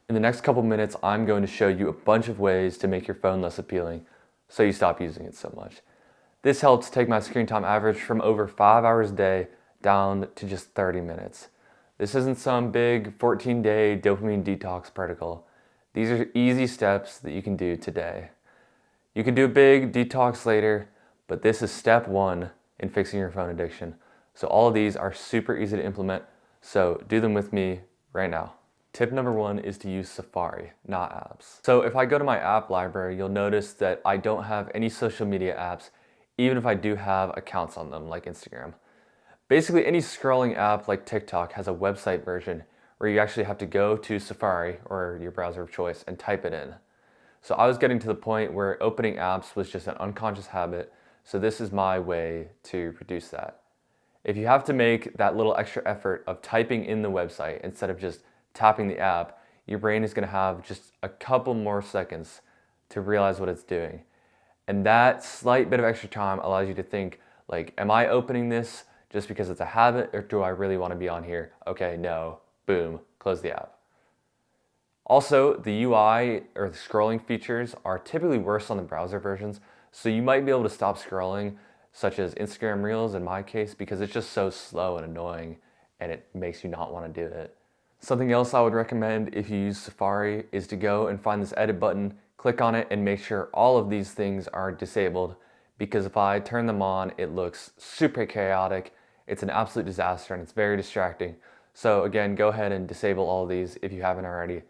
In the next couple minutes, I'm going to show you a bunch of ways to make your phone less appealing so you stop using it so much. This helps take my screen time average from over 5 hours a day down to just 30 minutes. This isn't some big 14-day dopamine detox protocol. These are easy steps that you can do today. You can do a big detox later, but this is step one in fixing your phone addiction. So all of these are super easy to implement, so do them with me right now. Tip number one is to use Safari, not apps. So if I go to my app library, you'll notice that I don't have any social media apps, even if I do have accounts on them like Instagram. Basically, any scrolling app like TikTok has a website version where you actually have to go to Safari or your browser of choice and type it in. So I was getting to the point where opening apps was just an unconscious habit, so this is my way to reduce that. If you have to make that little extra effort of typing in the website instead of just tapping the app, your brain is going to have just a couple more seconds to realize what it's doing. And that slight bit of extra time allows you to think, like, am I opening this just because it's a habit, or do I really want to be on here? Okay, no, boom, close the app. Also, the UI or the scrolling features are typically worse on the browser versions, so you might be able to stop scrolling, such as Instagram Reels in my case, because it's just so slow and annoying and it makes you not want to do it. Something else I would recommend if you use Safari is to go and find this edit button, click on it, and make sure all of these things are disabled, because if I turn them on, it looks super chaotic. It's an absolute disaster and it's very distracting. So again, go ahead and disable all of these if you haven't already,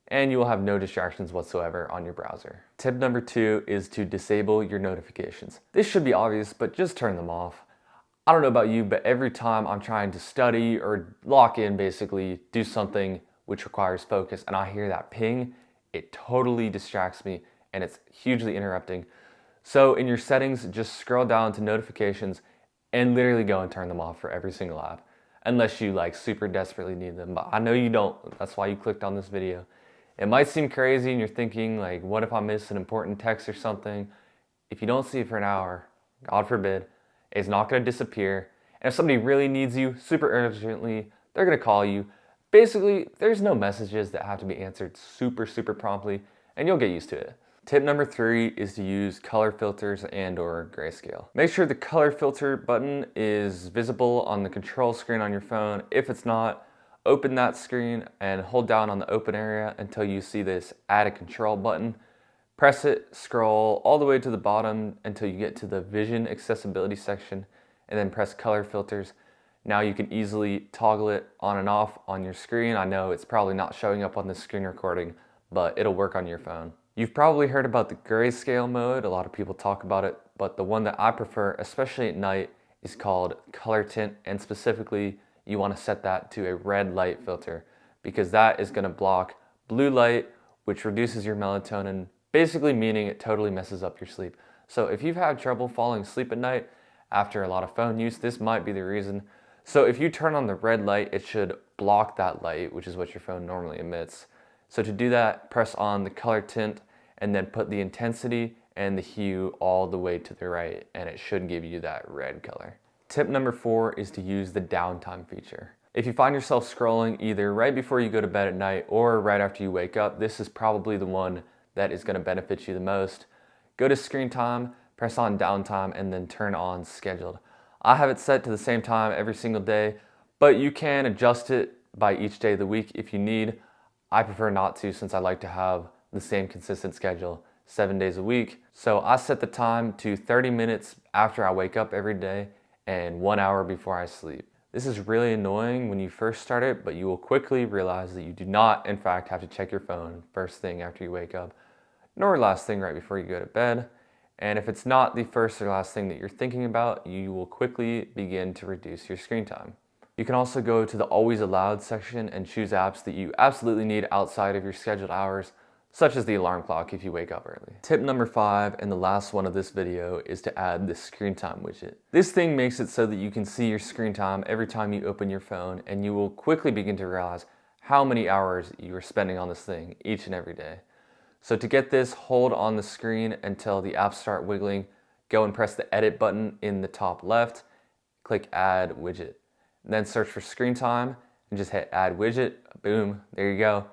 and you will have no distractions whatsoever on your browser. Tip number two is to disable your notifications. This should be obvious, but just turn them off. I don't know about you, but every time I'm trying to study or lock in, basically do something which requires focus, and I hear that ping, it totally distracts me and it's hugely interrupting. So in your settings, just scroll down to notifications and literally go and turn them off for every single app, unless you like super desperately need them. But I know you don't, that's why you clicked on this video. It might seem crazy and you're thinking, like, what if I miss an important text or something? If you don't see it for an hour, God forbid, it's not going to disappear. And if somebody really needs you super urgently, they're going to call you. Basically, there's no messages that have to be answered super promptly, and you'll get used to it. Tip number three is to use color filters and/or grayscale. Make sure the color filter button is visible on the control screen on your phone. If it's not, open that screen and hold down on the open area until you see this add a control button. Press it, scroll all the way to the bottom until you get to the vision accessibility section, and then press color filters. Now you can easily toggle it on and off on your screen. I know it's probably not showing up on the screen recording, but it'll work on your phone. You've probably heard about the grayscale mode. A lot of people talk about it, but the one that I prefer, especially at night, is called color tint, and specifically you want to set that to a red light filter, because that is going to block blue light, which reduces your melatonin, basically meaning it totally messes up your sleep. So if you've had trouble falling asleep at night after a lot of phone use, this might be the reason. So if you turn on the red light, it should block that light, which is what your phone normally emits. So to do that, press on the color tint and then put the intensity and the hue all the way to the right, and it should give you that red color. Tip number four is to use the downtime feature. If you find yourself scrolling either right before you go to bed at night or right after you wake up, this is probably the one that is going to benefit you the most. Go to screen time, press on downtime, and then turn on scheduled. I have it set to the same time every single day, but you can adjust it by each day of the week if you need. I prefer not to, since I like to have the same consistent schedule 7 days a week. So I set the time to 30 minutes after I wake up every day and 1 hour before I sleep. This is really annoying when you first start it, but you will quickly realize that you do not, in fact, have to check your phone first thing after you wake up, nor last thing right before you go to bed. And if it's not the first or last thing that you're thinking about, you will quickly begin to reduce your screen time. You can also go to the always allowed section and choose apps that you absolutely need outside of your scheduled hours, such as the alarm clock if you wake up early. Tip number five, and the last one of this video, is to add the screen time widget. This thing makes it so that you can see your screen time every time you open your phone, and you will quickly begin to realize how many hours you are spending on this thing each and every day. So to get this, hold on the screen until the apps start wiggling, go and press the edit button in the top left, click add widget. And then search for screen time and just hit add widget, boom, there you go.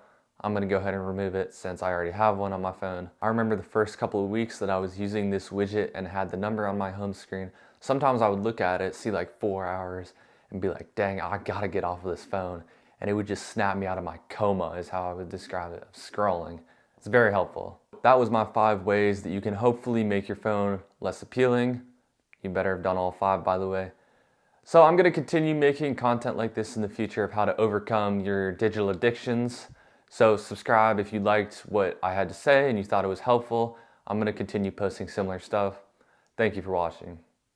I'm gonna go ahead and remove it since I already have one on my phone. I remember the first couple of weeks that I was using this widget and had the number on my home screen. Sometimes I would look at it, see like 4 hours, and be like, dang, I gotta get off of this phone. And it would just snap me out of my coma, is how I would describe it, of scrolling. It's very helpful. That was my 5 ways that you can hopefully make your phone less appealing. You better have done all 5, by the way. So I'm gonna continue making content like this in the future of how to overcome your digital addictions. So subscribe if you liked what I had to say and you thought it was helpful. I'm gonna continue posting similar stuff. Thank you for watching.